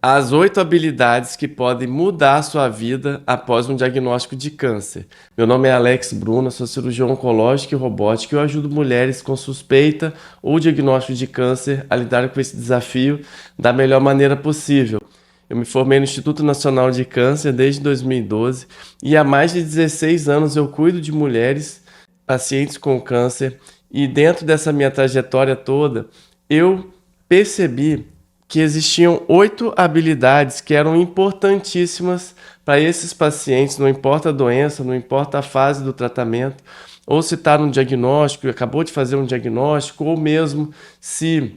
As 8 habilidades que podem mudar a sua vida após um diagnóstico de câncer. Meu nome é Alex Bruna, sou cirurgião oncológico e robótico e eu ajudo mulheres com suspeita ou diagnóstico de câncer a lidar com esse desafio da melhor maneira possível. Eu me formei no Instituto Nacional de Câncer desde 2012 e há mais de 16 anos eu cuido de mulheres, pacientes com câncer, e dentro dessa minha trajetória toda, eu percebi que existiam 8 habilidades que eram importantíssimas para esses pacientes, não importa a doença, não importa a fase do tratamento, ou se está no diagnóstico, acabou de fazer um diagnóstico, ou mesmo se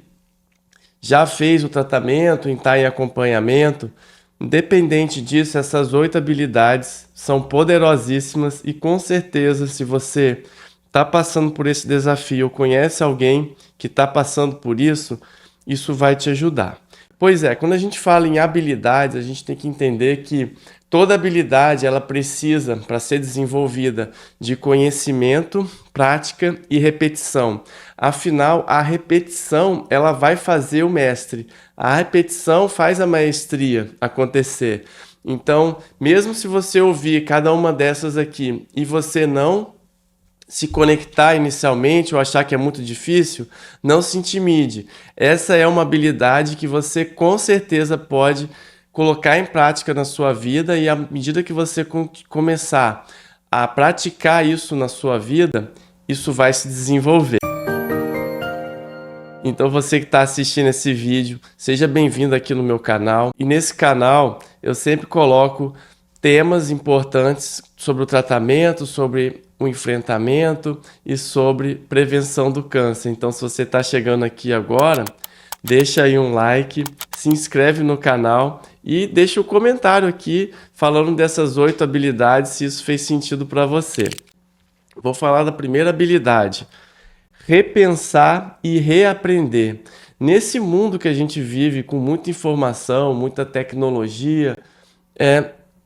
já fez o tratamento, está em acompanhamento. Independente disso, essas 8 habilidades são poderosíssimas e com certeza, se você está passando por esse desafio ou conhece alguém que está passando por isso vai te ajudar. Pois é, quando a gente fala em habilidades, a gente tem que entender que toda habilidade ela precisa, para ser desenvolvida, de conhecimento, prática e repetição. Afinal, a repetição ela vai fazer o mestre. A repetição faz a maestria acontecer. Então, mesmo se você ouvir cada uma dessas aqui e você não se conectar inicialmente ou achar que é muito difícil, não se intimide. Essa é uma habilidade que você com certeza pode colocar em prática na sua vida e à medida que você começar a praticar isso na sua vida, isso vai se desenvolver. Então você que está assistindo esse vídeo, seja bem-vindo aqui no meu canal. E nesse canal eu sempre coloco temas importantes sobre o tratamento, sobre o enfrentamento e sobre prevenção do câncer. Então, se você está chegando aqui agora, deixa aí um like, se inscreve no canal e deixa um comentário aqui falando dessas 8 habilidades, se isso fez sentido para você. Vou falar da primeira habilidade: repensar e reaprender. Nesse mundo que a gente vive com muita informação, muita tecnologia,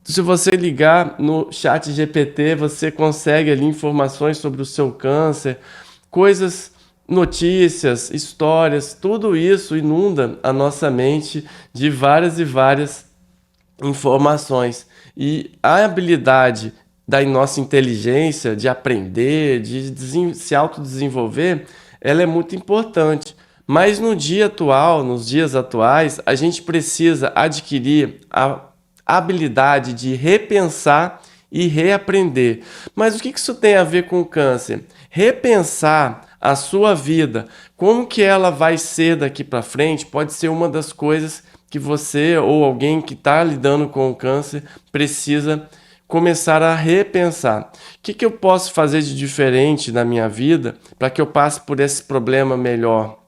se você ligar no chat GPT, você consegue ali informações sobre o seu câncer, coisas, notícias, histórias, tudo isso inunda a nossa mente de várias e várias informações. E a habilidade da nossa inteligência de aprender, de se autodesenvolver, ela é muito importante. Mas no dia atual, nos dias atuais, a gente precisa adquirir a habilidade de repensar e reaprender. Mas o que isso tem a ver com o câncer? Repensar a sua vida, como que ela vai ser daqui para frente, pode ser uma das coisas que você ou alguém que está lidando com o câncer precisa começar a repensar. O que eu posso fazer de diferente na minha vida para que eu passe por esse problema melhor?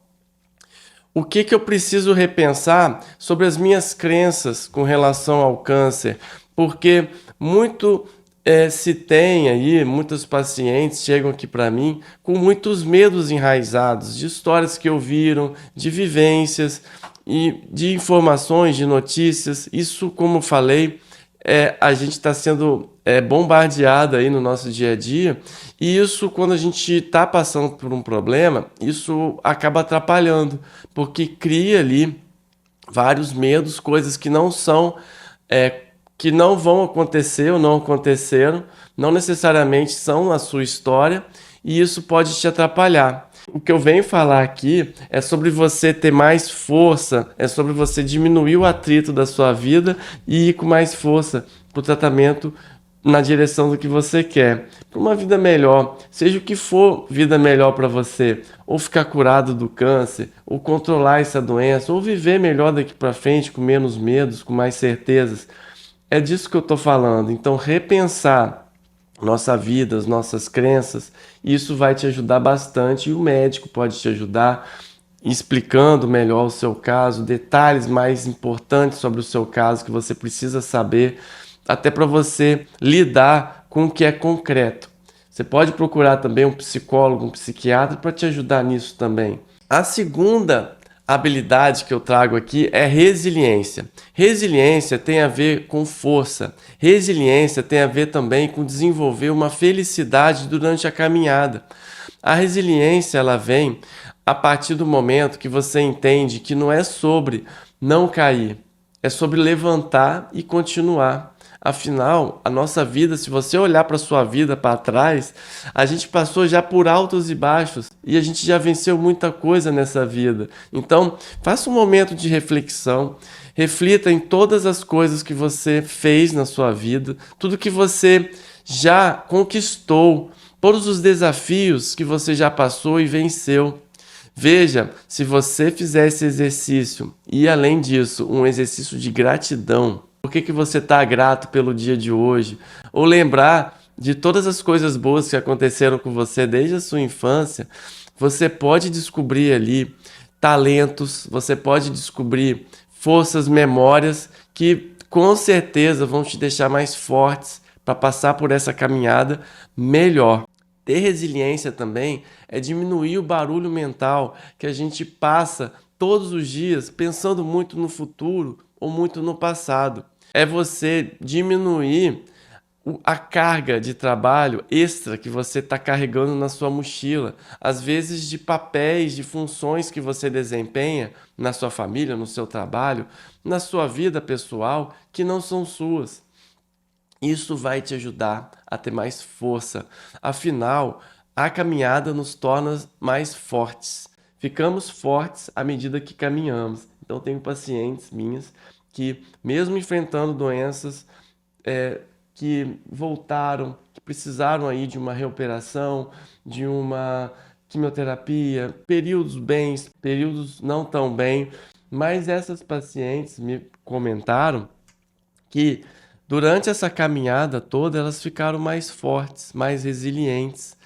O que eu preciso repensar sobre as minhas crenças com relação ao câncer? Porque muito se tem aí, muitos pacientes chegam aqui para mim com muitos medos enraizados de histórias que ouviram, de vivências e de informações, de notícias. Isso, como falei, a gente está sendo bombardeado aí no nosso dia a dia, e isso, quando a gente está passando por um problema, isso acaba atrapalhando, porque cria ali vários medos, coisas que não são, que não vão acontecer ou não aconteceram, não necessariamente são a sua história, e isso pode te atrapalhar. O que eu venho falar aqui é sobre você ter mais força, é sobre você diminuir o atrito da sua vida e ir com mais força para o tratamento na direção do que você quer, para uma vida melhor, seja o que for vida melhor para você, ou ficar curado do câncer, ou controlar essa doença, ou viver melhor daqui para frente com menos medos, com mais certezas. É disso que eu estou falando. Então, repensar nossa vida, as nossas crenças, isso vai te ajudar bastante, e o médico pode te ajudar explicando melhor o seu caso, detalhes mais importantes sobre o seu caso que você precisa saber, até para você lidar com o que é concreto. Você pode procurar também um psicólogo, um psiquiatra para te ajudar nisso também. A segunda habilidade que eu trago aqui é resiliência. Resiliência tem a ver com força. Resiliência tem a ver também com desenvolver uma felicidade durante a caminhada. A resiliência ela vem a partir do momento que você entende que não é sobre não cair, é sobre levantar e continuar. Afinal, a nossa vida, se você olhar para a sua vida para trás, a gente passou já por altos e baixos e a gente já venceu muita coisa nessa vida. Então, faça um momento de reflexão, reflita em todas as coisas que você fez na sua vida, tudo que você já conquistou, todos os desafios que você já passou e venceu. Veja, se você fizer esse exercício e, além disso, um exercício de gratidão, por que você está grato pelo dia de hoje? Ou lembrar de todas as coisas boas que aconteceram com você desde a sua infância, você pode descobrir ali talentos, você pode descobrir forças, memórias que com certeza vão te deixar mais fortes para passar por essa caminhada melhor. Ter resiliência também é diminuir o barulho mental que a gente passa todos os dias pensando muito no futuro ou muito no passado. É você diminuir a carga de trabalho extra que você está carregando na sua mochila, às vezes de papéis, de funções que você desempenha na sua família, no seu trabalho, na sua vida pessoal, que não são suas. Isso vai te ajudar a ter mais força. Afinal, a caminhada nos torna mais fortes. Ficamos fortes à medida que caminhamos. Então, tenho pacientes minhas que, mesmo enfrentando doenças que voltaram, que precisaram aí de uma recuperação, de uma quimioterapia, períodos bens, períodos não tão bem, mas essas pacientes me comentaram que durante essa caminhada toda elas ficaram mais fortes, mais resilientes,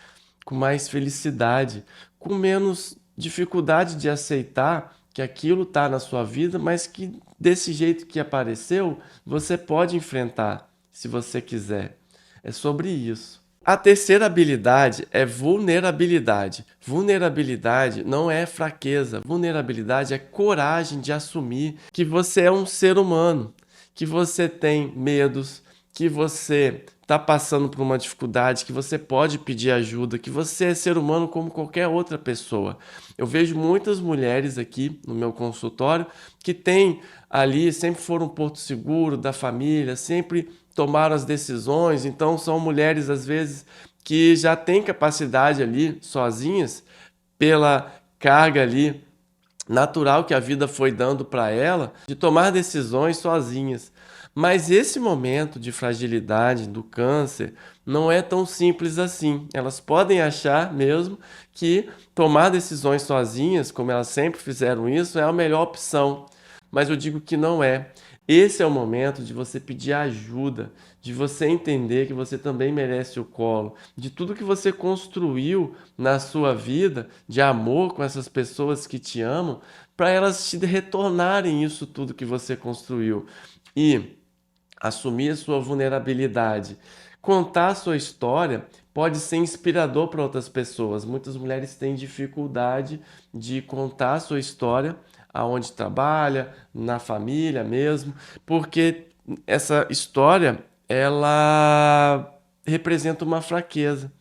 com mais felicidade, com menos dificuldade de aceitar que aquilo está na sua vida, mas que desse jeito que apareceu, você pode enfrentar, se você quiser. É sobre isso. A terceira habilidade é vulnerabilidade. Vulnerabilidade não é fraqueza. Vulnerabilidade é coragem de assumir que você é um ser humano, que você tem medos, que você está passando por uma dificuldade, que você pode pedir ajuda, que você é ser humano como qualquer outra pessoa. Eu vejo muitas mulheres aqui no meu consultório que têm ali, sempre foram um porto seguro da família, sempre tomaram as decisões, então são mulheres às vezes que já têm capacidade ali sozinhas pela carga ali natural que a vida foi dando para ela de tomar decisões sozinhas. Mas esse momento de fragilidade do câncer não é tão simples assim. Elas podem achar mesmo que tomar decisões sozinhas, como elas sempre fizeram isso, é a melhor opção. Mas eu digo que não é. Esse é o momento de você pedir ajuda, de você entender que você também merece o colo, de tudo que você construiu na sua vida, de amor com essas pessoas que te amam, para elas te retornarem isso tudo que você construiu. E assumir a sua vulnerabilidade, contar a sua história pode ser inspirador para outras pessoas. Muitas mulheres têm dificuldade de contar a sua história aonde trabalha, na família mesmo, porque essa história ela representa uma fraqueza.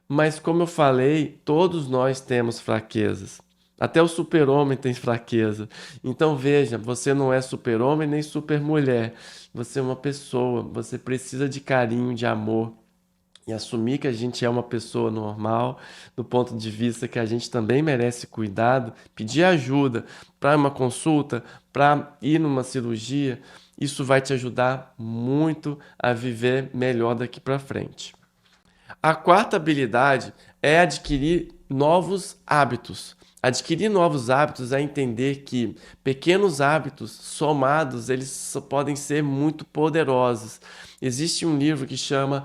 Mas como eu falei, todos nós temos fraquezas. Até o super-homem tem fraqueza. Então veja, você não é super-homem nem super-mulher. Você é uma pessoa, você precisa de carinho, de amor. E assumir que a gente é uma pessoa normal, do ponto de vista que a gente também merece cuidado, pedir ajuda para uma consulta, para ir numa cirurgia, isso vai te ajudar muito a viver melhor daqui para frente. A quarta habilidade é adquirir novos hábitos. Adquirir novos hábitos é entender que pequenos hábitos somados, eles podem ser muito poderosos. Existe um livro que chama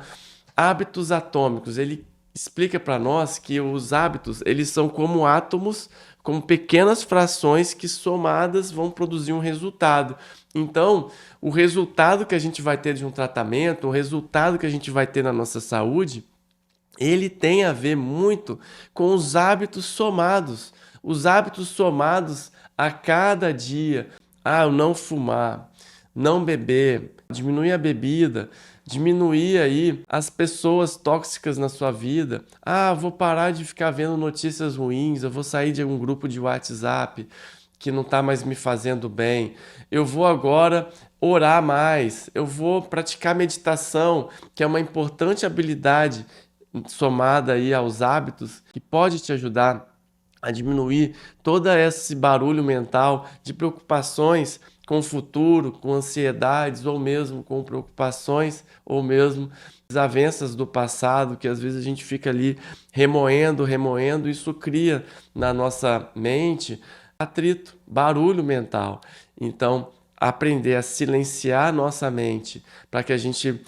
Hábitos Atômicos. Ele explica para nós que os hábitos, eles são como átomos, como pequenas frações que somadas vão produzir um resultado. Então, o resultado que a gente vai ter de um tratamento, o resultado que a gente vai ter na nossa saúde, ele tem a ver muito com os hábitos somados. Os hábitos somados a cada dia. Eu não fumar, não beber, diminuir a bebida, diminuir aí as pessoas tóxicas na sua vida. Vou parar de ficar vendo notícias ruins, eu vou sair de um grupo de WhatsApp. que não está mais me fazendo bem. Eu vou agora orar mais. Eu vou praticar meditação, que é uma importante habilidade somada aí aos hábitos que pode te ajudar a diminuir todo esse barulho mental de preocupações com o futuro, com ansiedades, ou mesmo com preocupações, ou mesmo desavenças do passado, que às vezes a gente fica ali remoendo, isso cria na nossa mente atrito, barulho mental. Então, aprender a silenciar nossa mente para que a gente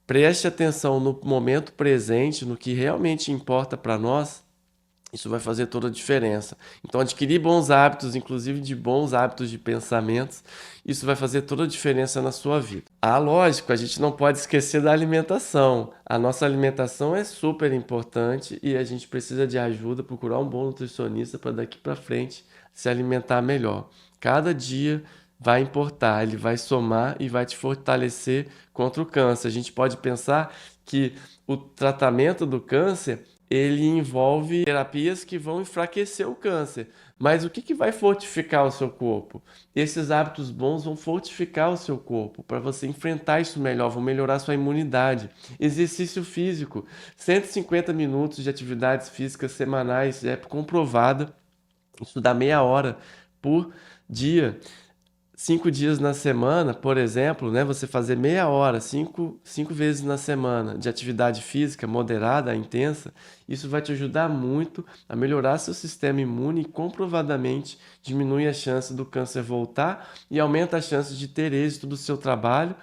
preste atenção no momento presente, no que realmente importa para nós, isso vai fazer toda a diferença. Então, adquirir bons hábitos, inclusive de bons hábitos de pensamentos, isso vai fazer toda a diferença na sua vida. Ah, lógico, a gente não pode esquecer da alimentação. A nossa alimentação é super importante e a gente precisa de ajuda, procurar um bom nutricionista para daqui para frente se alimentar melhor. Cada dia vai importar, ele vai somar e vai te fortalecer contra o câncer. A gente pode pensar que o tratamento do câncer ele envolve terapias que vão enfraquecer o câncer. Mas o que vai fortificar o seu corpo? Esses hábitos bons vão fortificar o seu corpo para você enfrentar isso melhor, vão melhorar sua imunidade. Exercício físico, 150 minutos de atividades físicas semanais, é comprovado. Isso dá meia hora por dia. 5 dias na semana, por exemplo, né, você fazer meia hora, cinco vezes na semana de atividade física moderada, intensa, isso vai te ajudar muito a melhorar seu sistema imune e comprovadamente diminui a chance do câncer voltar e aumenta a chance de ter êxito do seu trabalho,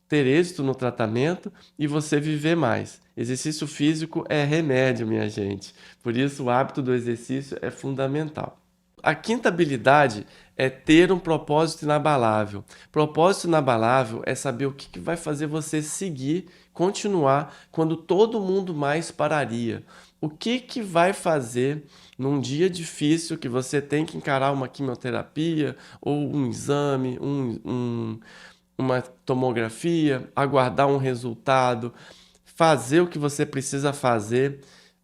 ter êxito no tratamento e você viver mais. Exercício físico é remédio, minha gente. Por isso, o hábito do exercício é fundamental. A quinta habilidade é ter um propósito inabalável. Propósito inabalável é saber o que vai fazer você seguir, continuar, quando todo mundo mais pararia. O que vai fazer num dia difícil que você tem que encarar uma quimioterapia ou um exame, uma tomografia, aguardar um resultado, fazer o que você precisa fazer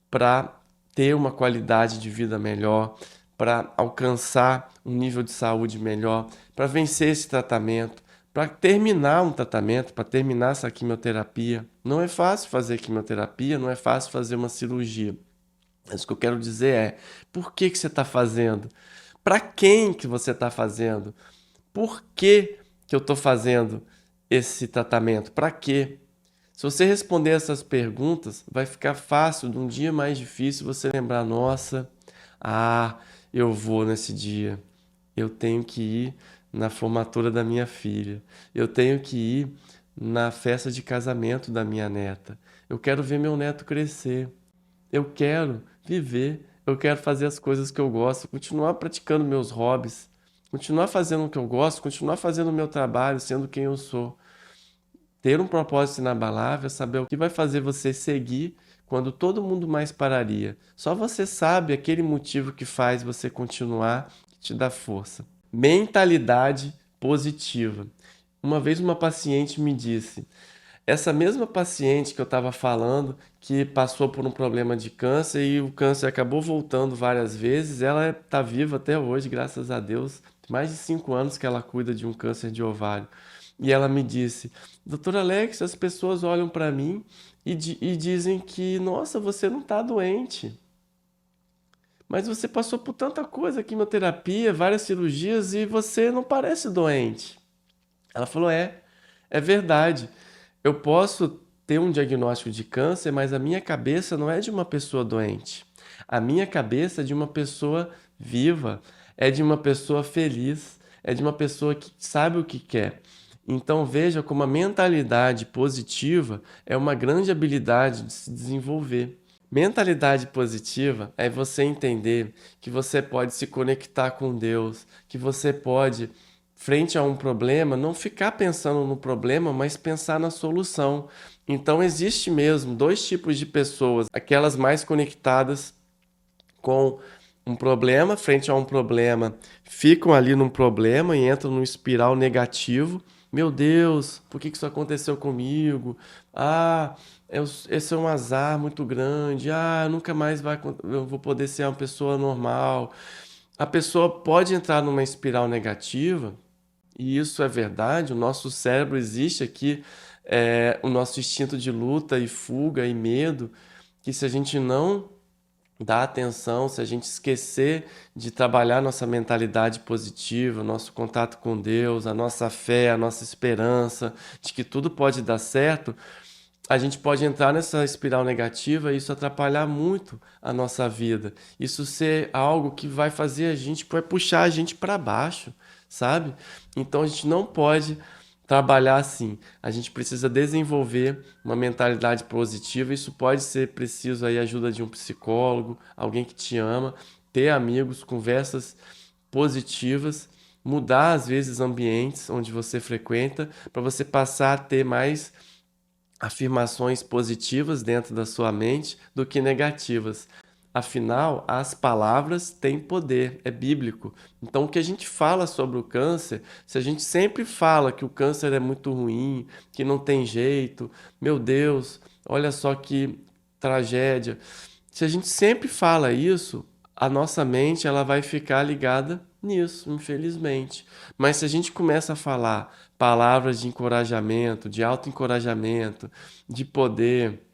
para ter uma qualidade de vida melhor, para alcançar um nível de saúde melhor, para vencer esse tratamento, para terminar um tratamento, para terminar essa quimioterapia. Não é fácil fazer quimioterapia, não é fácil fazer uma cirurgia. Mas o que eu quero dizer é, por que você está fazendo? Para quem que você está fazendo? Por que eu estou fazendo esse tratamento? Para quê? Se você responder essas perguntas, vai ficar fácil, de um dia mais difícil, você lembrar, nossa, eu vou nesse dia, eu tenho que ir na formatura da minha filha, eu tenho que ir na festa de casamento da minha neta, eu quero ver meu neto crescer, eu quero viver, eu quero fazer as coisas que eu gosto, continuar praticando meus hobbies, continuar fazendo o que eu gosto, continuar fazendo o meu trabalho, sendo quem eu sou. Ter um propósito inabalável, saber o que vai fazer você seguir quando todo mundo mais pararia. Só você sabe aquele motivo que faz você continuar, que te dá força. Mentalidade positiva. Uma vez uma paciente me disse, essa mesma paciente que eu estava falando, que passou por um problema de câncer e o câncer acabou voltando várias vezes, ela está viva até hoje, graças a Deus. Mais de 5 anos que ela cuida de um câncer de ovário. E ela me disse, Doutor Alex, as pessoas olham para mim e dizem que, nossa, você não está doente. Mas você passou por tanta coisa, quimioterapia, várias cirurgias e você não parece doente. Ela falou, é verdade. Eu posso ter um diagnóstico de câncer, mas a minha cabeça não é de uma pessoa doente. A minha cabeça é de uma pessoa viva, é de uma pessoa feliz, é de uma pessoa que sabe o que quer. Então veja como a mentalidade positiva é uma grande habilidade de se desenvolver. Mentalidade positiva é você entender que você pode se conectar com Deus, que você pode, frente a um problema, não ficar pensando no problema, mas pensar na solução. Então existe mesmo 2 tipos de pessoas, aquelas mais conectadas com um problema, frente a um problema, ficam ali num problema e entram num espiral negativo. Meu Deus, por que isso aconteceu comigo? Esse é um azar muito grande. Eu nunca mais eu vou poder ser uma pessoa normal. a pessoa pode entrar numa espiral negativa, e isso é verdade, o nosso cérebro existe aqui, o nosso instinto de luta e fuga e medo, que se a gente não dar atenção, se a gente esquecer de trabalhar nossa mentalidade positiva, nosso contato com Deus, a nossa fé, a nossa esperança de que tudo pode dar certo, a gente pode entrar nessa espiral negativa e isso atrapalhar muito a nossa vida. Isso ser algo que vai fazer a gente, vai puxar a gente para baixo, sabe? Então a gente não pode trabalhar assim. A gente precisa desenvolver uma mentalidade positiva. Isso pode ser preciso aí a ajuda de um psicólogo, alguém que te ama, ter amigos, conversas positivas, mudar às vezes ambientes onde você frequenta para você passar a ter mais afirmações positivas dentro da sua mente do que negativas. Afinal, as palavras têm poder, é bíblico. Então, o que a gente fala sobre o câncer, se a gente sempre fala que o câncer é muito ruim, que não tem jeito, meu Deus, olha só que tragédia. Se a gente sempre fala isso, a nossa mente ela vai ficar ligada nisso, infelizmente. Mas se a gente começa a falar palavras de encorajamento, de autoencorajamento, de poder,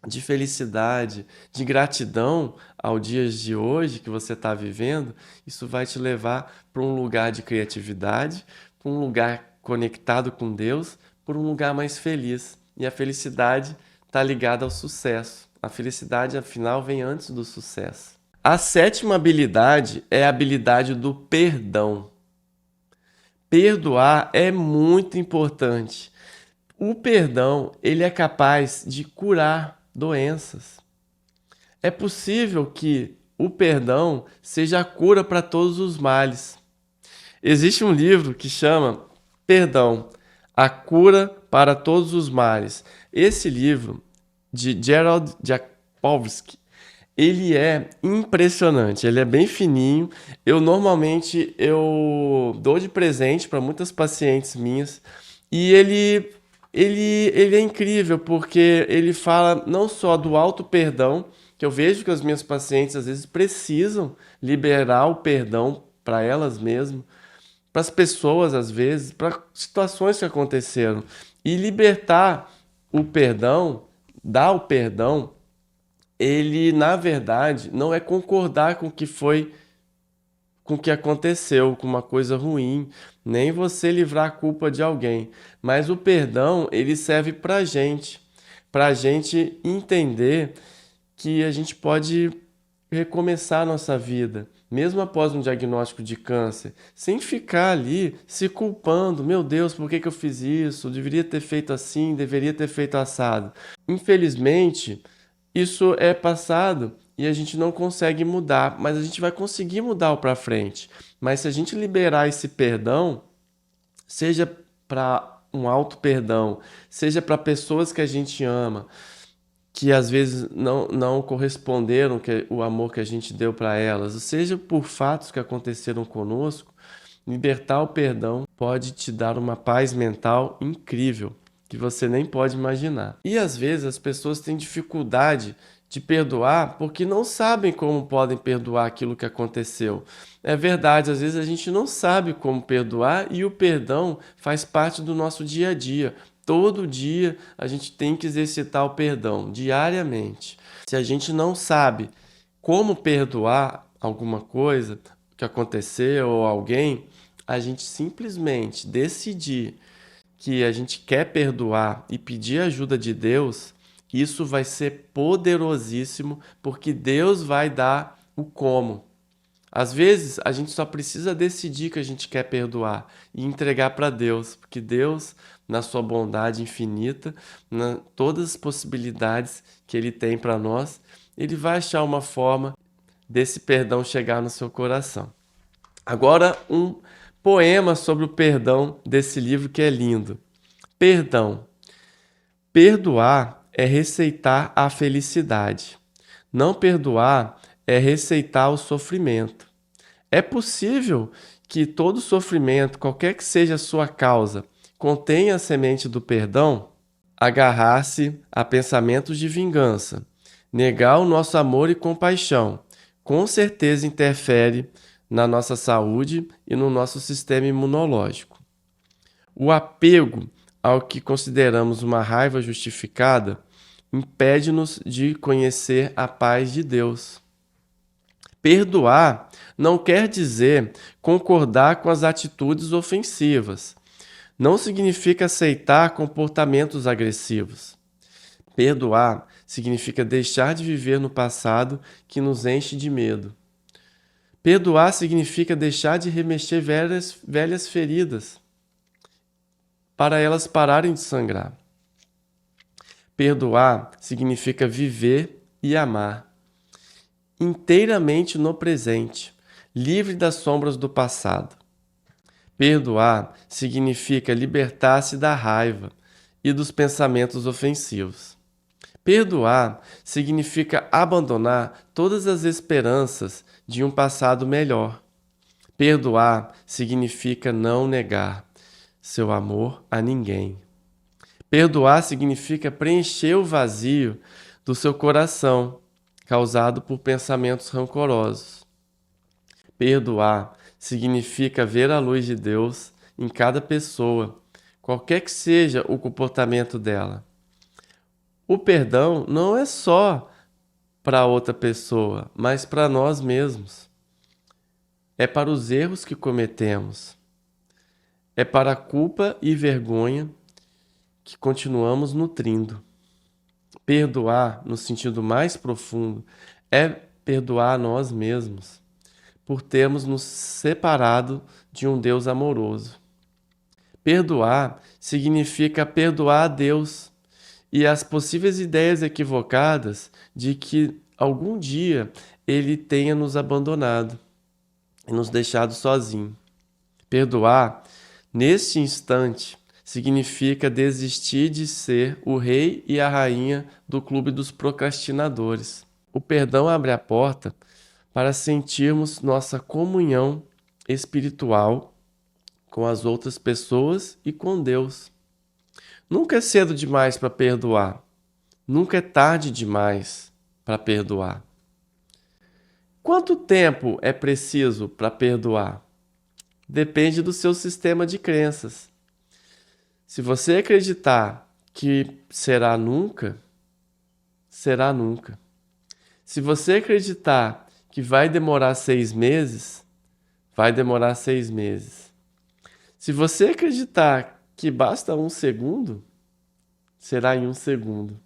de felicidade, de gratidão ao dias de hoje que você está vivendo, isso vai te levar para um lugar de criatividade, para um lugar conectado com Deus, para um lugar mais feliz. E a felicidade está ligada ao sucesso. A felicidade, afinal, vem antes do sucesso. A sétima habilidade é a habilidade do perdão. Perdoar é muito importante. O perdão, ele é capaz de curar doenças. É possível que o perdão seja a cura para todos os males. Existe um livro que chama Perdão, a cura para todos os males. Esse livro, de Gerald Jackowski, ele é impressionante, ele é bem fininho. Eu dou de presente para muitas pacientes minhas e ele é incrível porque ele fala não só do auto perdão, que eu vejo que as minhas pacientes às vezes precisam liberar o perdão para elas mesmas, para as pessoas às vezes, para situações que aconteceram e libertar o perdão, dar o perdão, ele na verdade não é concordar com o que foi, com o que aconteceu, com uma coisa ruim, nem você livrar a culpa de alguém, mas o perdão ele serve para gente entender que a gente pode recomeçar a nossa vida, mesmo após um diagnóstico de câncer, sem ficar ali se culpando. Meu Deus, por que que eu fiz isso? Eu deveria ter feito assim, deveria ter feito assado. Infelizmente, isso é passado e a gente não consegue mudar, mas a gente vai conseguir mudar o para frente. Mas se a gente liberar esse perdão, seja para um auto perdão, seja para pessoas que a gente ama, que às vezes não corresponderam o amor que a gente deu para elas, ou seja por fatos que aconteceram conosco, libertar o perdão pode te dar uma paz mental incrível, que você nem pode imaginar. E às vezes as pessoas têm dificuldade de perdoar porque não sabem como podem perdoar aquilo que aconteceu. É verdade, às vezes a gente não sabe como perdoar e o perdão faz parte do nosso dia a dia. Todo dia a gente tem que exercitar o perdão, diariamente. Se a gente não sabe como perdoar alguma coisa que aconteceu ou alguém, a gente simplesmente decidir que a gente quer perdoar e pedir ajuda de Deus, isso vai ser poderosíssimo, porque Deus vai dar o como. Às vezes, a gente só precisa decidir que a gente quer perdoar e entregar para Deus, porque Deus, na sua bondade infinita, todas as possibilidades que Ele tem para nós, Ele vai achar uma forma desse perdão chegar no seu coração. Agora, um poema sobre o perdão desse livro que é lindo. Perdão. Perdoar é receitar a felicidade. Não perdoar é receitar o sofrimento. É possível que todo sofrimento, qualquer que seja a sua causa, contenha a semente do perdão? Agarrar-se a pensamentos de vingança, negar o nosso amor e compaixão, com certeza interfere na nossa saúde e no nosso sistema imunológico. O apego ao que consideramos uma raiva justificada impede-nos de conhecer a paz de Deus. Perdoar não quer dizer concordar com as atitudes ofensivas. Não significa aceitar comportamentos agressivos. Perdoar significa deixar de viver no passado que nos enche de medo. Perdoar significa deixar de remexer velhas feridas para elas pararem de sangrar. Perdoar significa viver e amar inteiramente no presente, livre das sombras do passado. Perdoar significa libertar-se da raiva e dos pensamentos ofensivos. Perdoar significa abandonar todas as esperanças de um passado melhor. Perdoar significa não negar seu amor a ninguém. Perdoar significa preencher o vazio do seu coração, causado por pensamentos rancorosos. Perdoar significa ver a luz de Deus em cada pessoa, qualquer que seja o comportamento dela. O perdão não é só para outra pessoa, mas para nós mesmos. É para os erros que cometemos. É para a culpa e vergonha que continuamos nutrindo. Perdoar, no sentido mais profundo, é perdoar a nós mesmos, por termos nos separado de um Deus amoroso. Perdoar significa perdoar a Deus e as possíveis ideias equivocadas de que algum dia Ele tenha nos abandonado e nos deixado sozinhos. Perdoar, neste instante, significa desistir de ser o rei e a rainha do clube dos procrastinadores. O perdão abre a porta para sentirmos nossa comunhão espiritual com as outras pessoas e com Deus. Nunca é cedo demais para perdoar. Nunca é tarde demais para perdoar. Quanto tempo é preciso para perdoar? Depende do seu sistema de crenças. Se você acreditar que será nunca, será nunca. Se você acreditar que vai demorar 6 meses, vai demorar 6 meses. Se você acreditar que basta 1 segundo, será em 1 segundo.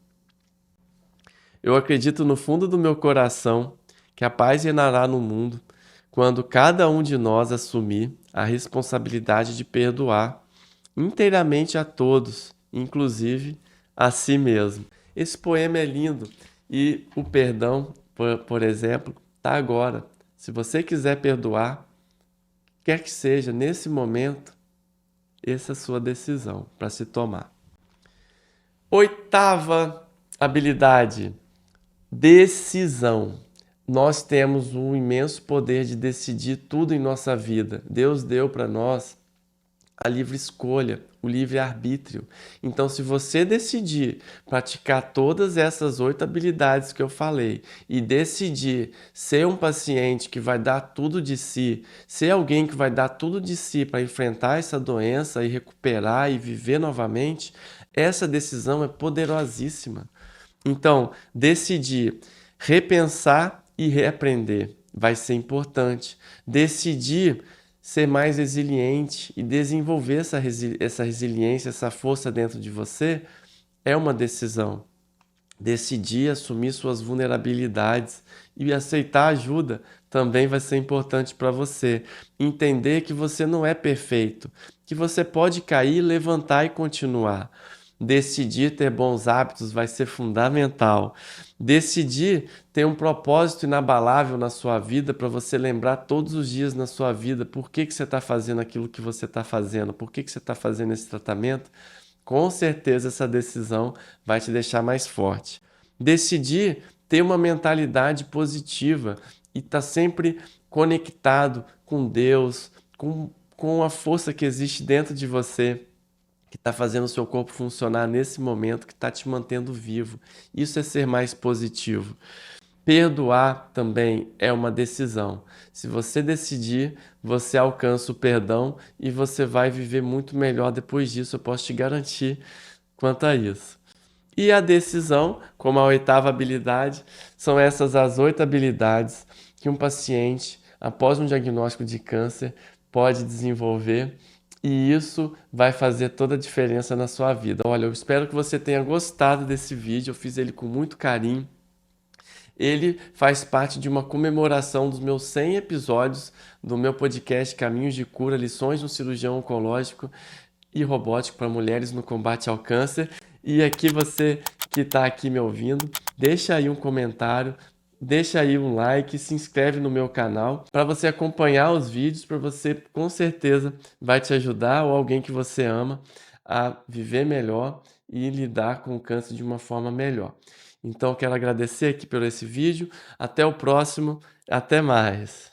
Eu acredito no fundo do meu coração que a paz reinará no mundo quando cada um de nós assumir a responsabilidade de perdoar inteiramente a todos, inclusive a si mesmo. Esse poema é lindo e o perdão, por exemplo, está agora. Se você quiser perdoar, quer que seja nesse momento, essa é a sua decisão para se tomar. 8ª habilidade, decisão. Nós temos um imenso poder de decidir tudo em nossa vida. Deus deu para nós a livre escolha, o livre arbítrio. Então, se você decidir praticar todas essas 8 habilidades que eu falei e decidir ser um paciente que vai dar tudo de si, ser alguém que vai dar tudo de si para enfrentar essa doença e recuperar e viver novamente, essa decisão é poderosíssima. Então, decidir repensar e reaprender vai ser importante. Decidir ser mais resiliente e desenvolver essa resiliência, essa força dentro de você é uma decisão. Decidir assumir suas vulnerabilidades e aceitar ajuda também vai ser importante para você. Entender que você não é perfeito, que você pode cair, levantar e continuar. Decidir ter bons hábitos vai ser fundamental. Decidir ter um propósito inabalável na sua vida para você lembrar todos os dias na sua vida por que você está fazendo aquilo que você está fazendo, por que você está fazendo esse tratamento. Com certeza essa decisão vai te deixar mais forte. Decidir ter uma mentalidade positiva e estar sempre conectado com Deus, com a força que existe dentro de você, que está fazendo o seu corpo funcionar nesse momento, que está te mantendo vivo. Isso é ser mais positivo. Perdoar também é uma decisão. Se você decidir, você alcança o perdão e você vai viver muito melhor depois disso, eu posso te garantir quanto a isso. E a decisão, como a oitava habilidade, são essas as 8 habilidades que um paciente, após um diagnóstico de câncer, pode desenvolver, e isso vai fazer toda a diferença na sua vida. Olha, eu espero que você tenha gostado desse vídeo, eu fiz ele com muito carinho. Ele faz parte de uma comemoração dos meus 100 episódios do meu podcast Caminhos de Cura, Lições de um Cirurgião Oncológico e Robótico para Mulheres no Combate ao Câncer. E aqui você que está aqui me ouvindo, deixa aí um comentário, deixa aí um like, se inscreve no meu canal para você acompanhar os vídeos, para você com certeza vai te ajudar ou alguém que você ama a viver melhor e lidar com o câncer de uma forma melhor. Então, quero agradecer aqui por esse vídeo. Até o próximo. Até mais.